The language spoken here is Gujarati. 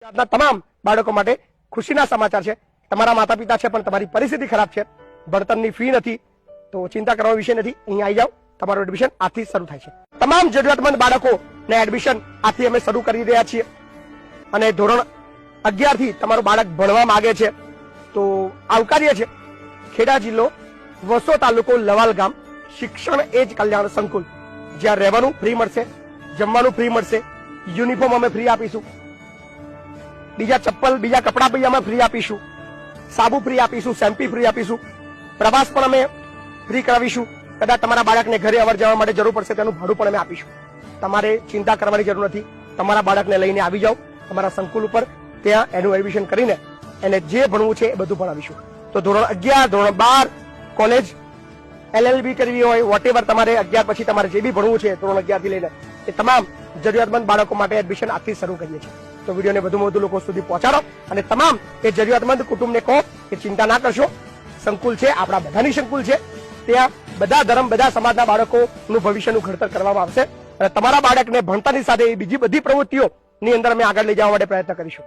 આપના તમામ બાળકો માટે ખુશીના સમાચાર છે। તમારા માતા પિતા છે પણ તમારી પરિસ્થિતિ ખરાબ છે, ભણતરની ફી નથી, તો ચિંતા કરવાનો વિષય નથી। અહીંયા આવી જાઓ, તમારું એડમિશન આજથી શરૂ થાય છે। તમામ જરૂરિયાતમંદ બાળકોને એડમિશન આજથી અમે શરૂ કરી રહ્યા છીએ અને ધોરણ 11 થી તમારું બાળક ભણવા માંગે છે તો આવકાર્ય છે। ખેડા જિલ્લો, વસો તાલુકો, લવાલ ગામ, શિક્ષણ એજ કલ્યાણ સંકુલ, જ્યાં રહેવાનું ફ્રી મળશે, જમવાનું ફ્રી મળશે, યુનિફોર્મ અમે ફ્રી આપીશું, બીજા ચપ્પલ બીજા કપડાં પણ અમે ફ્રી આપીશું, સાબુ ફ્રી આપીશું, શેમ્પી ફ્રી આપીશું, પ્રવાસ પણ અમે ફ્રી કરાવીશું। કદાચ તમારા બાળકને ઘરે અવર જવા માટે જરૂર પડશે તેનું ભાડું પણ અમે આપીશું। તમારે ચિંતા કરવાની જરૂર નથી, તમારા બાળકને લઈને આવી જાઓ અમારા સંકુલ ઉપર, ત્યાં એનું એડમિશન કરીને એને જે ભણવું છે એ બધું ભણાવીશું। તો ધોરણ 11, ધોરણ 12, કોલેજ, LLB કરવી હોય, વોટેવર તમારે 11 પછી તમારે જે બી ભણવું છે ધોરણ 11 થી લઈને એ તમામ જરૂરિયાતમંદ બાળકો માટે એડમિશન આજથી શરૂ કરીએ છીએ। તો વિડીયોને વધુમાં વધુ લોકો સુધી પહોંચાડો અને તમામ એ જરૂરિયાતમંદ કુટુંબને કહો કે ચિંતા ના કરશો, સંકુલ છે, આપણા બધાની સંકુલ છે, ત્યાં બધા ધર્મ, બધા સમાજના બાળકોનું ભવિષ્યનું ઘડતર કરવામાં આવશે અને તમારા બાળકને ભણતરની સાથે બીજી બધી પ્રવૃત્તિઓની અંદર અમે આગળ લઈ જવા માટે પ્રયત્ન કરીશું।